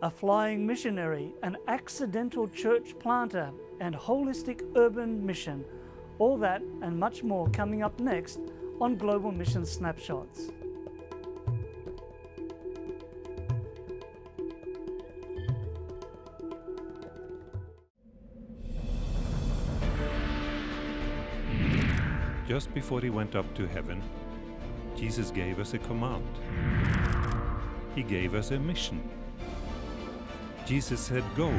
a flying missionary, an accidental church planter, and holistic urban mission. All that and much more coming up next on Global Mission Snapshots. Just before he went up to heaven, Jesus gave us a command. He gave us a mission. Jesus said, "Go.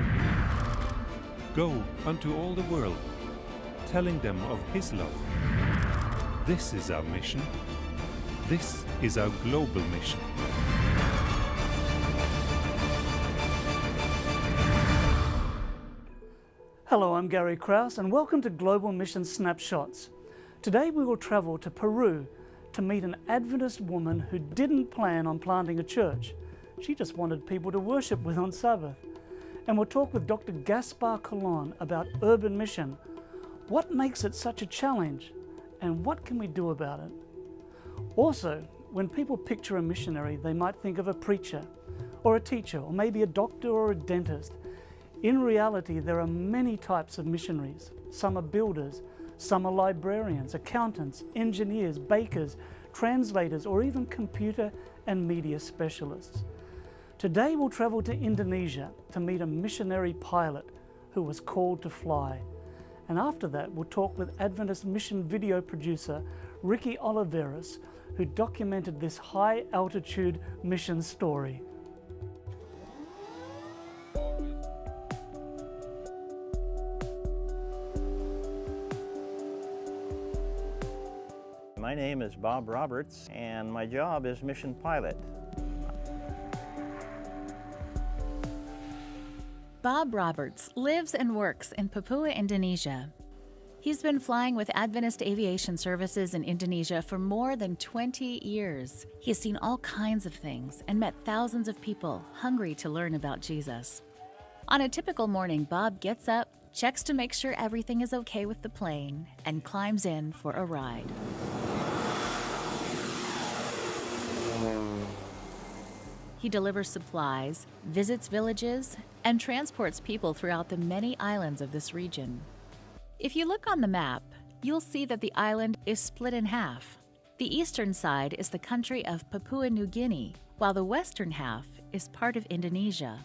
Go unto all the world, telling them of His love." This is our mission. This is our global mission. Hello, I'm Gary Krause and welcome to Global Mission Snapshots. Today we will travel to Peru to meet an Adventist woman who didn't plan on planting a church. She just wanted people to worship with on Sabbath. And we'll talk with Dr. Gaspar Colon about urban mission. What makes it such a challenge? And what can we do about it? Also, when people picture a missionary, they might think of a preacher, or a teacher, or maybe a doctor or a dentist. In reality, there are many types of missionaries. Some are builders, some are librarians, accountants, engineers, bakers, translators, or even computer and media specialists. Today we'll travel to Indonesia to meet a missionary pilot who was called to fly. And after that we'll talk with Adventist Mission video producer Ricky Oliveras, who documented this high altitude mission story. My name is Bob Roberts, and my job is mission pilot. Bob Roberts lives and works in Papua Indonesia. He's been flying with Adventist Aviation Services in Indonesia for more than 20 years. He has seen all kinds of things and met thousands of people hungry to learn about Jesus. On a typical morning, Bob gets up, checks to make sure everything is okay with the plane, and climbs in for a ride. He delivers supplies, visits villages, and transports people throughout the many islands of this region. If you look on the map, you'll see that the island is split in half. The eastern side is the country of Papua New Guinea, while the western half is part of Indonesia.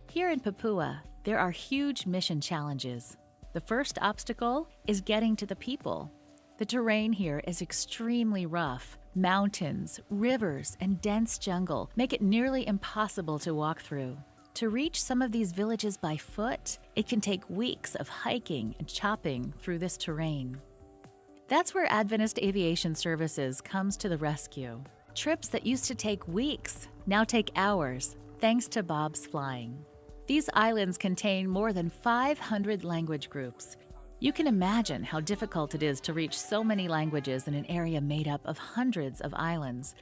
Here in Papua, there are huge mission challenges. The first obstacle is getting to the people. The terrain here is extremely rough. Mountains, rivers, and dense jungle make it nearly impossible to walk through. To reach some of these villages by foot, it can take weeks of hiking and chopping through this terrain. That's where Adventist Aviation Services comes to the rescue. Trips that used to take weeks now take hours, thanks to Bob's flying. These islands contain more than 500 language groups. You can imagine how difficult it is to reach so many languages in an area made up of hundreds of islands.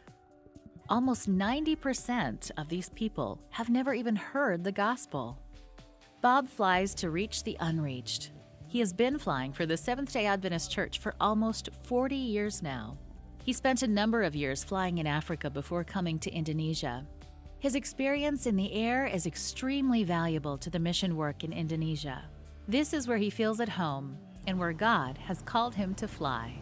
Almost 90% of these people have never even heard the gospel. Bob flies to reach the unreached. He has been flying for the Seventh-day Adventist Church for almost 40 years now. He spent a number of years flying in Africa before coming to Indonesia. His experience in the air is extremely valuable to the mission work in Indonesia. This is where he feels at home and where God has called him to fly.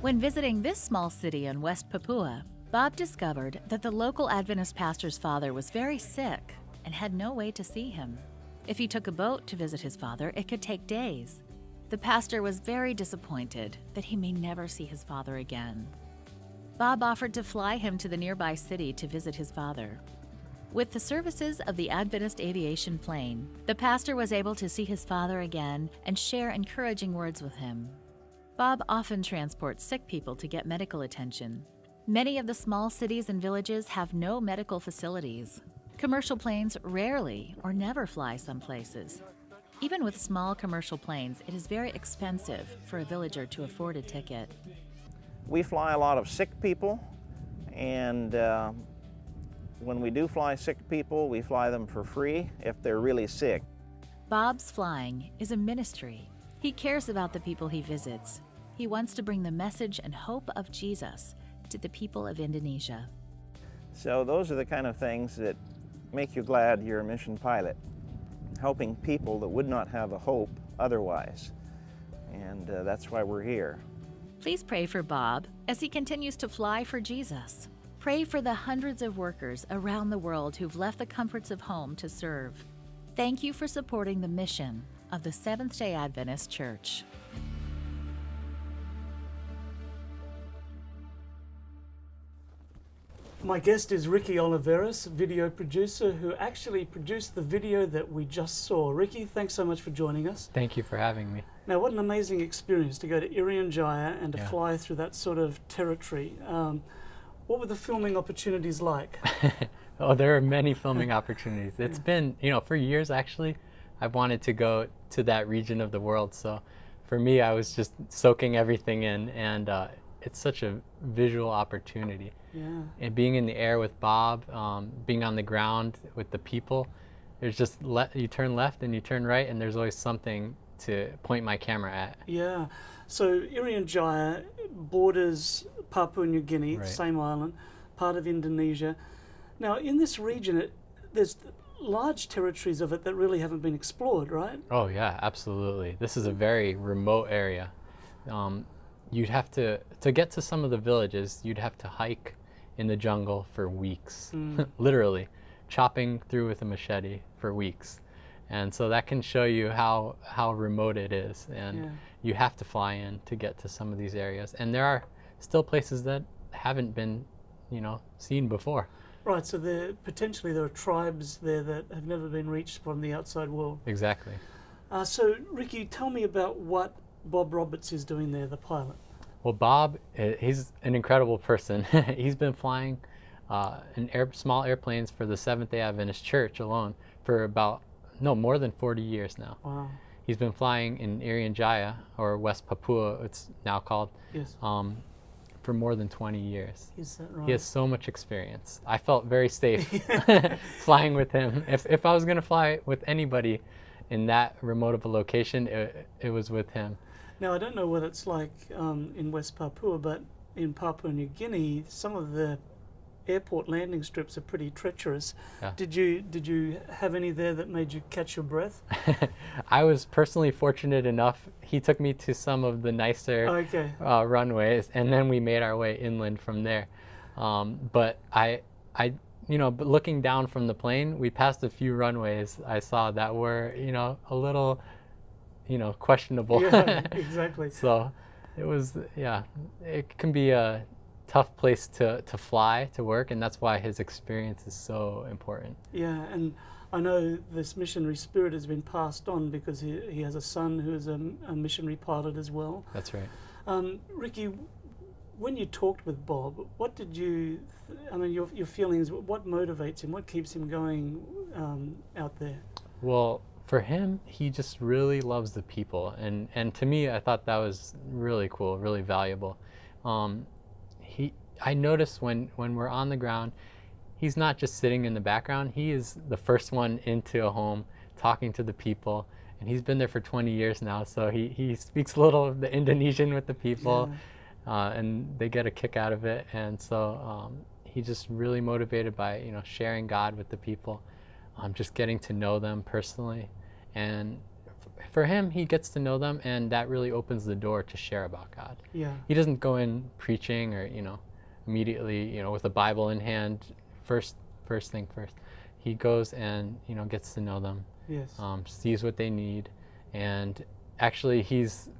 When visiting this small city in West Papua, Bob discovered that the local Adventist pastor's father was very sick and had no way to see him. If he took a boat to visit his father, it could take days. The pastor was very disappointed that he may never see his father again. Bob offered to fly him to the nearby city to visit his father. With the services of the Adventist Aviation plane, the pastor was able to see his father again and share encouraging words with him. Bob often transports sick people to get medical attention. Many of the small cities and villages have no medical facilities. Commercial planes rarely or never fly some places. Even with small commercial planes, it is very expensive for a villager to afford a ticket. We fly a lot of sick people, and when we do fly sick people, we fly them for free if they're really sick. Bob's flying is a ministry. He cares about the people he visits. He wants to bring the message and hope of Jesus to the people of Indonesia. So those are the kind of things that make you glad you're a mission pilot, helping people that would not have a hope otherwise. And that's why we're here. Please pray for Bob as he continues to fly for Jesus. Pray for the hundreds of workers around the world who've left the comforts of home to serve. Thank you for supporting the mission of the Seventh-day Adventist Church. My guest is Ricky Oliveras, video producer, who actually produced the video that we just saw. Ricky, thanks so much for joining us. Thank you for having me. Now, what an amazing experience to go to Irian Jaya and to Yeah. fly through that sort of territory. What were the filming opportunities like? Oh, there are many filming opportunities. It's been, for years actually, I've wanted to go to that region of the world. So for me, I was just soaking everything in, and it's such a visual opportunity. Yeah. And being in the air with Bob, being on the ground with the people, there's just, you turn left and you turn right, and there's always something to point my camera at. Yeah. So Irian Jaya borders Papua New Guinea, Right. same island, part of Indonesia. Now, in this region, there's large territories of it that really haven't been explored, right? Oh yeah, absolutely. This is a very remote area. You'd have to get to some of the villages, you'd have to hike in the jungle for weeks, literally chopping through with a machete for weeks. And so that can show you how remote it is. And Yeah. you have to fly in to get to some of these areas. And there are still places that haven't been, seen before. Right, so potentially there are tribes there that have never been reached from the outside world. Exactly. So, Ricky, tell me about what Bob Roberts is doing there, the pilot. Well, Bob, he's an incredible person. He's been flying small airplanes for the Seventh-day Adventist Church alone for more than 40 years now. Wow. He's been flying in Irian Jaya, or West Papua, it's now called, Yes. for more than 20 years. Is that right? He has so much experience. I felt very safe flying with him. If I was going to fly with anybody in that remote of a location, it was with him. Now, I don't know what it's like in West Papua, but in Papua New Guinea, some of the airport landing strips are pretty treacherous. Yeah. Did you have any there that made you catch your breath? I was personally fortunate enough. He took me to some of the nicer Okay. runways, and then we made our way inland from there. But but looking down from the plane, we passed a few runways I saw that were, a little, questionable. Yeah, exactly. So it was, it can be a tough place to fly, to work, and that's why his experience is so important. Yeah, and I know this missionary spirit has been passed on because he has a son who is a missionary pilot as well. That's right. Ricky, when you talked with Bob, what did your feelings, what motivates him, what keeps him going out there? Well, for him, he just really loves the people, and to me, I thought that was really cool, really valuable. I noticed when we're on the ground, he's not just sitting in the background. He is the first one into a home, talking to the people, and he's been there for 20 years now. So he speaks a little of the Indonesian with the people, and they get a kick out of it. And so he's just really motivated by sharing God with the people, just getting to know them personally, and for him, he gets to know them, and that really opens the door to share about God. Yeah. He doesn't go in preaching or, immediately, with a Bible in hand, first thing first. He goes and, gets to know them, Yes. sees what they need, and actually he's,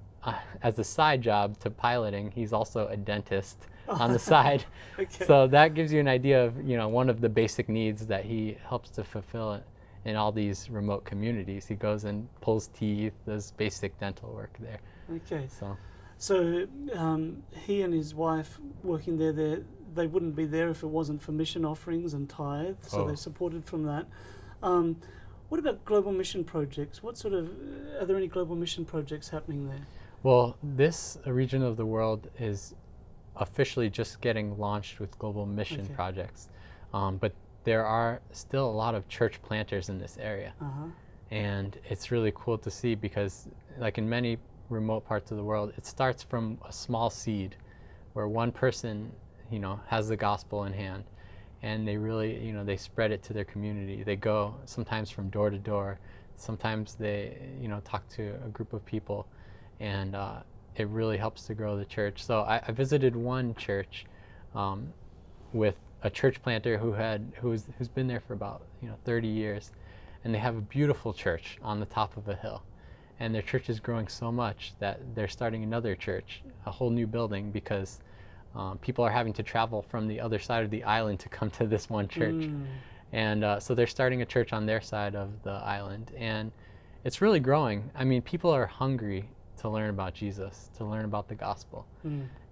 as a side job to piloting, he's also a dentist on the side. Okay. So that gives you an idea of, one of the basic needs that he helps to fulfill in all these remote communities. He goes and pulls teeth, does basic dental work there. Okay. So he and his wife working there, they wouldn't be there if it wasn't for mission offerings and tithe, so they're supported from that. What about global mission projects? Are there any global mission projects happening there? well, this region of the world is officially just getting launched with global mission projects, but there are still a lot of church planters in this area. And it's really cool to see because, like in many remote parts of the world, it starts from a small seed where one person, has the gospel in hand, and they really, they spread it to their community. They go sometimes from door to door. Sometimes they, talk to a group of people, and it really helps to grow the church. So I visited one church with a church planter who's been there for about 30 years, and they have a beautiful church on the top of a hill. And their church is growing so much that they're starting another church, a whole new building, because people are having to travel from the other side of the island to come to this one church. And so they're starting a church on their side of the island, and it's really growing. I mean, people are hungry to learn about Jesus, to learn about the gospel.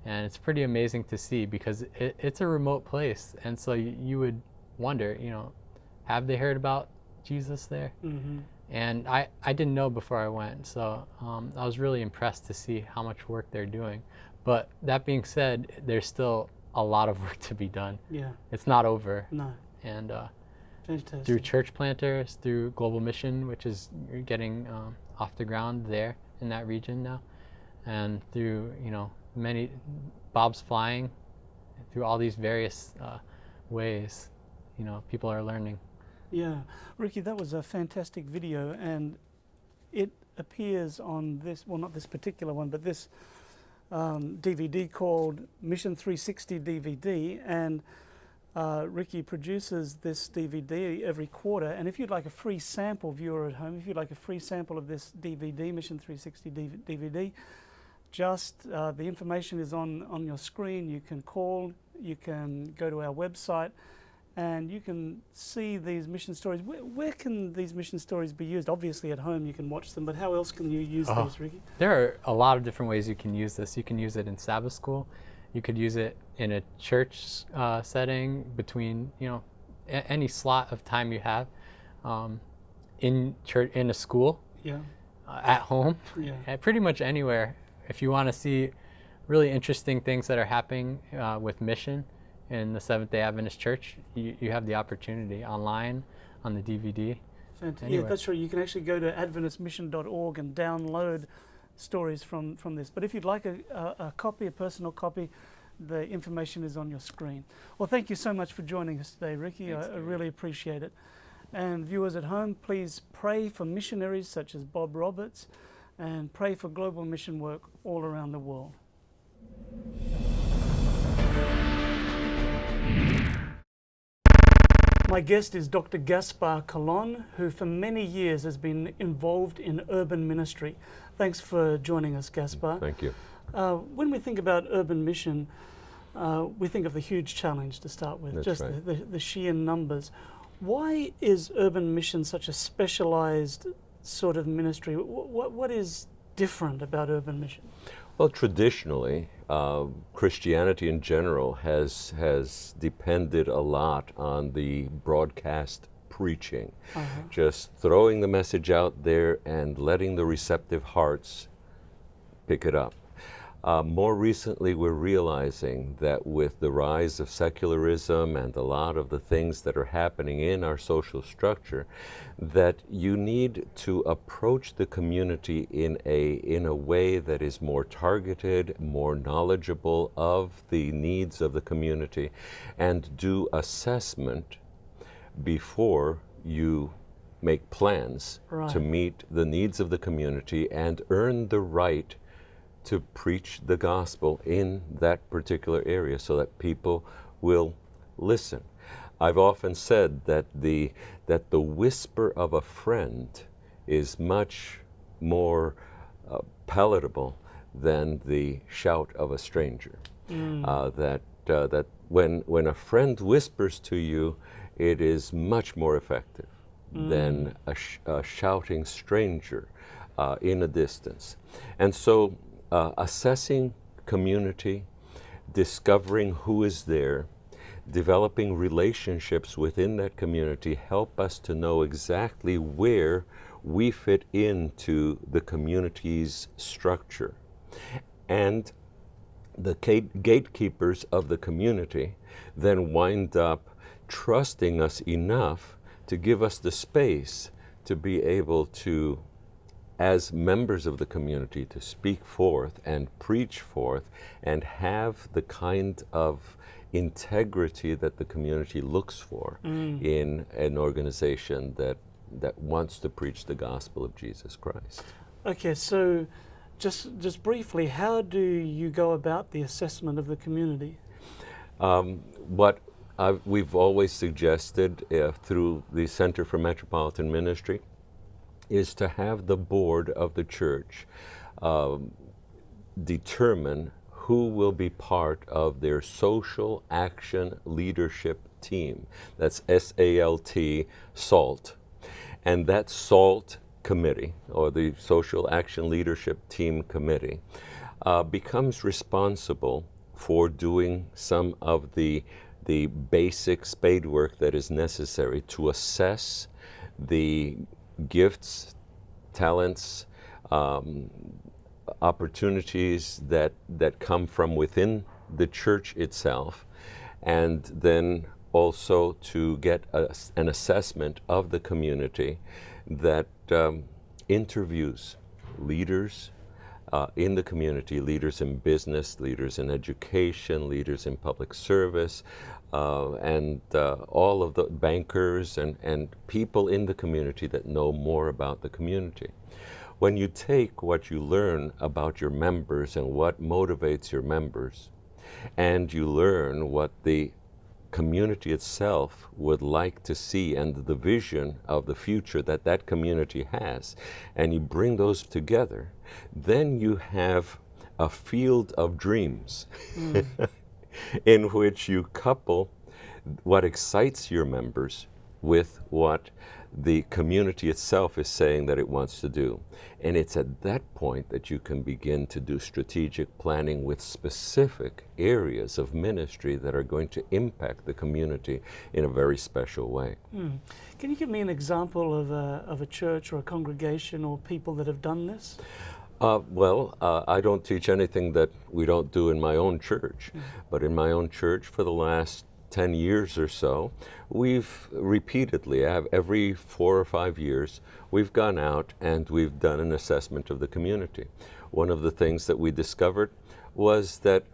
And it's pretty amazing to see, because it's a remote place. And so you would wonder, have they heard about Jesus there? And I didn't know before I went, so I was really impressed to see how much work they're doing. But that being said, there's still a lot of work to be done. Yeah. It's not over. No. And through church planters, through Global Mission, which is getting off the ground there in that region now, and through, many Bob's Flying, through all these various ways, people are learning. Yeah. Ricky, that was a fantastic video, and it appears on this, well, not this particular one, but this DVD called Mission 360 DVD, and Ricky produces this DVD every quarter. And if you'd like a free sample, viewer at home, if you'd like a free sample of this DVD, Mission 360 DVD, just the information is on your screen. You can call, you can go to our website, and you can see these mission stories. Where can these mission stories be used? Obviously at home you can watch them, but how else can you use these, Ricky? There are a lot of different ways you can use this. You can use it in Sabbath school. You could use it in a church setting, between, any slot of time you have, in church, in a school, at home, pretty much anywhere. If you want to see really interesting things that are happening with mission in the Seventh-day Adventist Church, you have the opportunity online, on the DVD. Fantastic. Yeah, that's right. You can actually go to adventistmission.org and download stories from this. But if you'd like a copy, a personal copy, the information is on your screen. Well, thank you so much for joining us today, Ricky. I really appreciate it. And viewers at home, please pray for missionaries such as Bob Roberts, and pray for global mission work all around the world. My guest is Dr. Gaspar Colon, who for many years has been involved in urban ministry. Thanks for joining us, Gaspar. Thank you. When we think about urban mission, we think of the huge challenge to start with, That's just right. the sheer numbers. Why is urban mission such a specialized sort of ministry? What is different about urban mission? Well, traditionally, Christianity in general has depended a lot on the broadcast preaching, just throwing the message out there and letting the receptive hearts pick it up. More recently, we're realizing that with the rise of secularism and a lot of the things that are happening in our social structure, that you need to approach the community in a way that is more targeted, more knowledgeable of the needs of the community, and do assessment before you make plans to meet the needs of the community and earn the right to preach the gospel in that particular area so that people will listen. I've often said that the whisper of a friend is much more palatable than the shout of a stranger. That when a friend whispers to you, it is much more effective than a shouting stranger in a distance. And so assessing community, discovering who is there, developing relationships within that community help us to know exactly where we fit into the community's structure. And the gatekeepers of the community then wind up trusting us enough to give us the space to be able to, as members of the community, to speak forth and preach forth and have the kind of integrity that the community looks for in an organization that wants to preach the gospel of Jesus Christ. Okay, so just briefly, how do you go about the assessment of the community? What we've always suggested through the Center for Metropolitan Ministry is to have the board of the church determine who will be part of their social action leadership team. That's SALT, SALT. And that SALT committee, or the Social Action Leadership Team Committee, becomes responsible for doing some of the basic spade work that is necessary to assess the gifts, talents, opportunities that come from within the church itself, and then also to get an assessment of the community that interviews leaders in the community, leaders in business, leaders in education, leaders in public service, and all of the bankers and people in the community that know more about the community. When you take what you learn about your members and what motivates your members, and you learn what the community itself would like to see and the vision of the future that that community has, and you bring those together, then you have a field of dreams in which you couple what excites your members with what the community itself is saying that it wants to do. And it's at that point that you can begin to do strategic planning with specific areas of ministry that are going to impact the community in a very special way. Can you give me an example of a church or a congregation or people that have done this? I don't teach anything that we don't do in my own church, but in my own church for the last 10 years or so, we've repeatedly, every 4 or 5 years, we've gone out and we've done an assessment of the community. One of the things that we discovered was that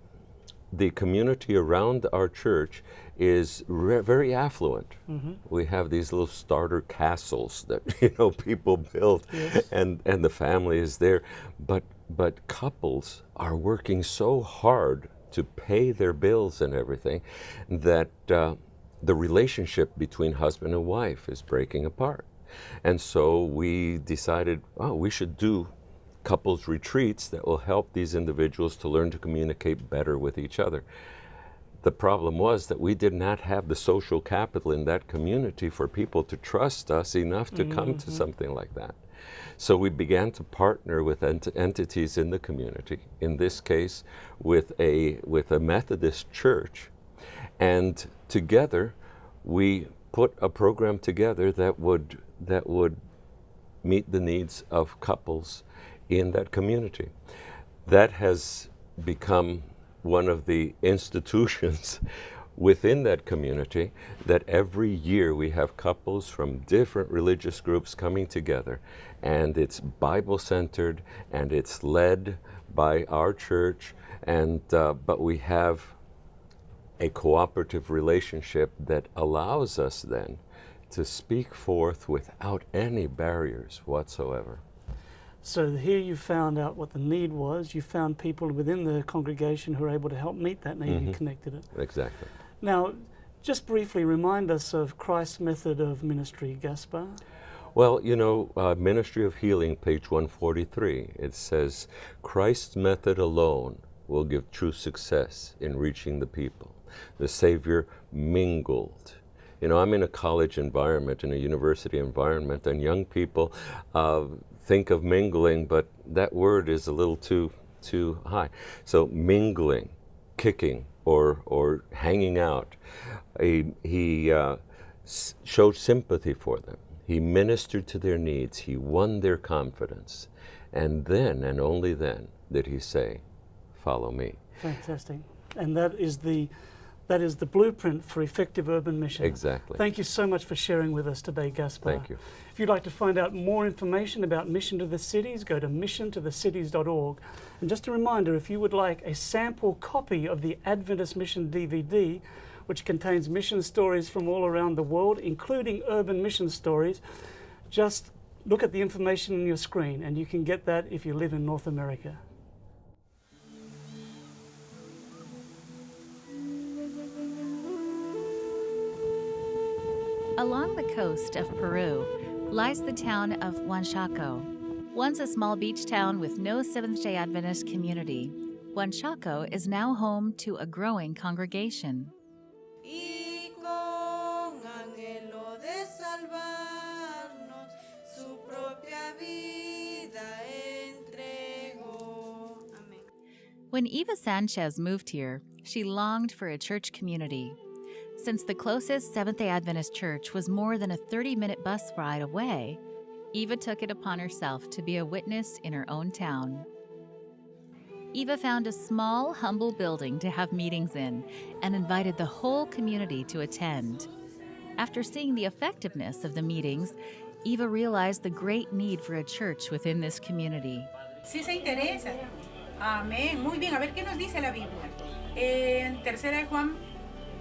the community around our church is very affluent. We have these little starter castles that people build, and the family is there. But couples are working so hard to pay their bills and everything that the relationship between husband and wife is breaking apart. And so we decided, we should do couples retreats that will help these individuals to learn to communicate better with each other. The problem was that we did not have the social capital in that community for people to trust us enough to come to something like that. So we began to partner with entities in the community, in this case with a Methodist church, and together we put a program together that would meet the needs of couples in that community. That has become one of the institutions within that community, that every year we have couples from different religious groups coming together, and it's Bible-centered and it's led by our church, and but we have a cooperative relationship that allows us then to speak forth without any barriers whatsoever. So here you found out what the need was. You found people within the congregation who were able to help meet that need and connected it. Exactly. Now, just briefly remind us of Christ's method of ministry, Gaspar. Well, Ministry of Healing, page 143, it says, Christ's method alone will give true success in reaching the people. The Savior mingled. I'm in a college environment, in a university environment, and young people think of mingling, but that word is a little too high. So mingling, kicking, or hanging out. He showed sympathy for them. He ministered to their needs. He won their confidence. And then, and only then, did he say, follow me. Fantastic. And that is the That is the blueprint for effective urban mission. Exactly. Thank you so much for sharing with us today, Gaspar. Thank you. If you'd like to find out more information about Mission to the Cities, go to missiontothecities.org. And just a reminder, if you would like a sample copy of the Adventist Mission DVD, which contains mission stories from all around the world, including urban mission stories, just look at the information on your screen, and you can get that if you live in North America. Along the coast of Peru lies the town of Huanchaco. Once a small beach town with no Seventh-day Adventist community, Huanchaco is now home to a growing congregation. Y con anhelo de salvarnos, su propia vida entregó. Amén. When Eva Sanchez moved here, she longed for a church community. Since the closest Seventh-day Adventist church was more than a 30-minute bus ride away, Eva took it upon herself to be a witness in her own town. Eva found a small, humble building to have meetings in and invited the whole community to attend. After seeing the effectiveness of the meetings, Eva realized the great need for a church within this community. Sí se interesa. Amén. Muy bien. A ver qué nos dice la Biblia. En 3 de Juan,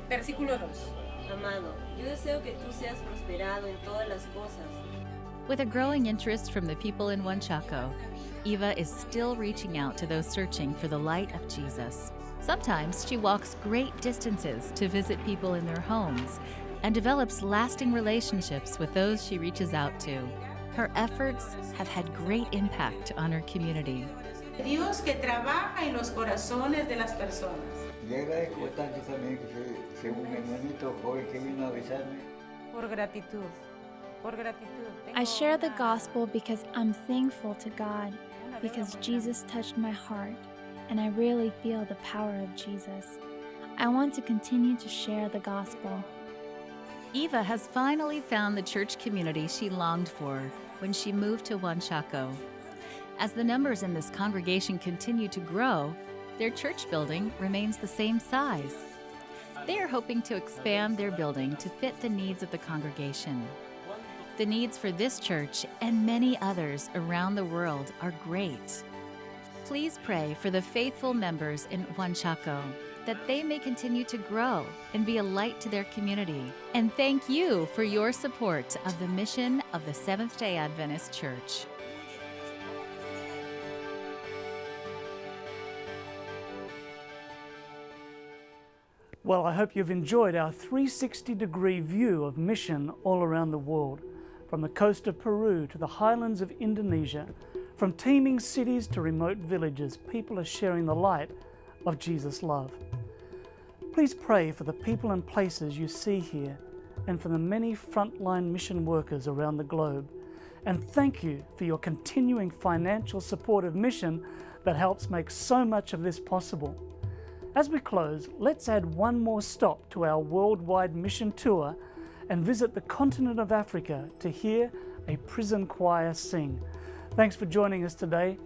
versículo 2. Amado, yo deseo que tú seas prosperado en todas las cosas. With a growing interest from the people in Huanchaco, Eva is still reaching out to those searching for the light of Jesus. Sometimes she walks great distances to visit people in their homes and develops lasting relationships with those she reaches out to. Her efforts have had great impact on her community. Dios que trabaja en los corazones de las personas. Le agradezco tanto también que sea un hermanito hoy que vino a avisarme. Por gratitud. Por gratitud. I share the gospel because I'm thankful to God, because Jesus touched my heart, and I really feel the power of Jesus. I want to continue to share the gospel. Eva has finally found the church community she longed for when she moved to Huanchaco. As the numbers in this congregation continue to grow, their church building remains the same size. They are hoping to expand their building to fit the needs of the congregation. The needs for this church and many others around the world are great. Please pray for the faithful members in Huanchaco, that they may continue to grow and be a light to their community. And thank you for your support of the mission of the Seventh-day Adventist Church. Well, I hope you've enjoyed our 360-degree view of mission all around the world, from the coast of Peru to the highlands of Indonesia. From teeming cities to remote villages, people are sharing the light of Jesus' love. Please pray for the people and places you see here and for the many frontline mission workers around the globe. And thank you for your continuing financial support of mission that helps make so much of this possible. As we close, let's add one more stop to our worldwide mission tour and visit the continent of Africa to hear a prison choir sing. Thanks for joining us today.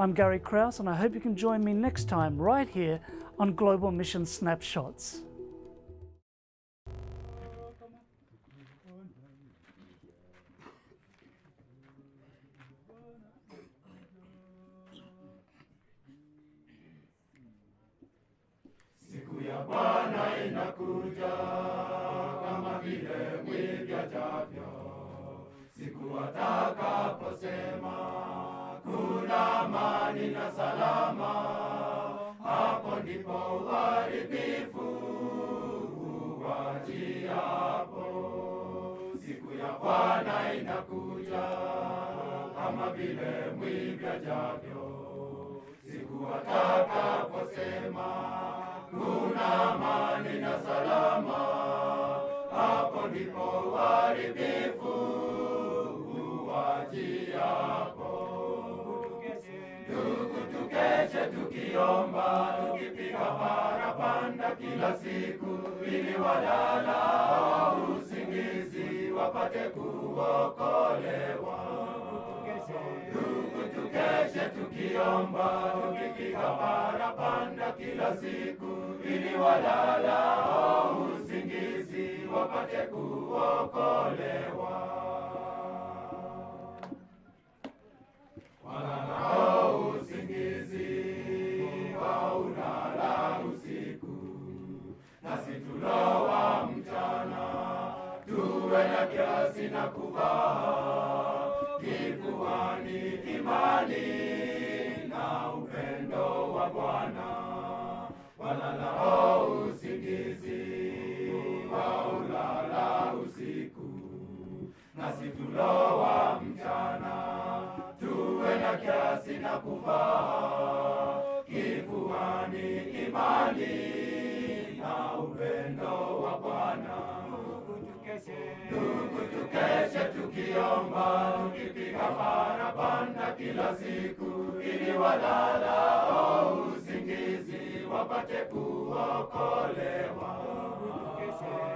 I'm Gary Krause, and I hope you can join me next time right here on Global Mission Snapshots. Siku ya Bwana inakuja kama vile mwivi ajavyo, siku atakaposema kuna amani na salama, hapo ndipo uharibifu uwajiapo. Siku ya Bwana inakuja kama vile mwivi ajavyo, siku atakaposema kuna amani na salama, hapo ndipo uharibifu uwajiapo. Ndugu, tukeshe tukiomba, tukipiga parapanda kila siku, ili walalao usingizi wapate kuokolewa. Ndugu, tukeshe tukeshe tukiomba, tukipiga parapanda kila siku, ili walalao usingizi wapate kuokolewa. Walalao usingizi waulala usiku, nasi tulowa mchana, tuwe na kiasi na kuvaa kifuani imani na upendo wa Bwana. Walalao usingizi waulala usiku, nasi tulowa mchana, tuwe na kiasi na kuvaa kifuani imani na upendo wa Bwana. Ndugu tukeshe tukiomba, tukipiga parapanda kila siku, ili walalao usingizi wapate kuokolewa.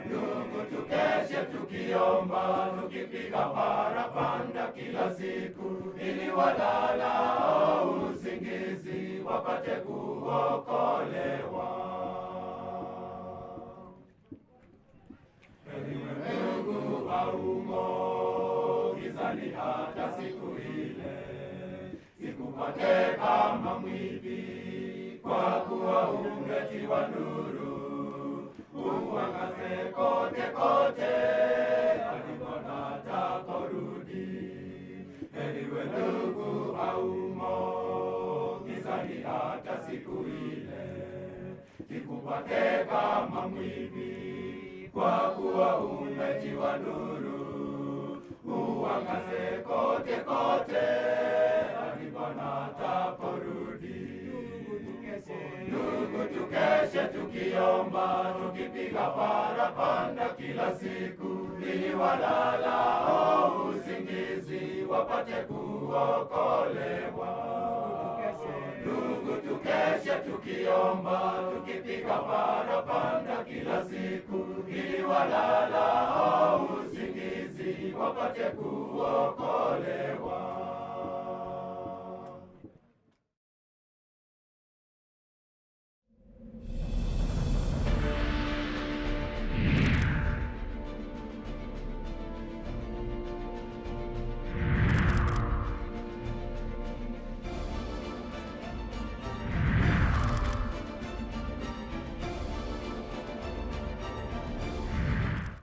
Ndugu tukeshe tukiomba, tukipiga parapanda kila siku, ili walalao usingizi wapate kuokolewa. Ndugu haumo gizani hata siku ile, sikupate kama mwivi, kwa kuwa umetiwa nuru, uangaze kote kote hadi Bwana atakaporudi. Ewe ndugu haumo gizani hata siku ile, sikupate kama mwivi, kwa kuwa umetiwa nuru, uangaze kote kote hadi Bwana atakaporudi. Ndugu tukeshe tukiomba, tukipiga parapanda kila siku, ili walalao usingizi wapate kuokolewa. Ndugu tukeshe tukiomba, tukipiga parapanda kila siku, ili walalao usingizi wapate kuokolewa.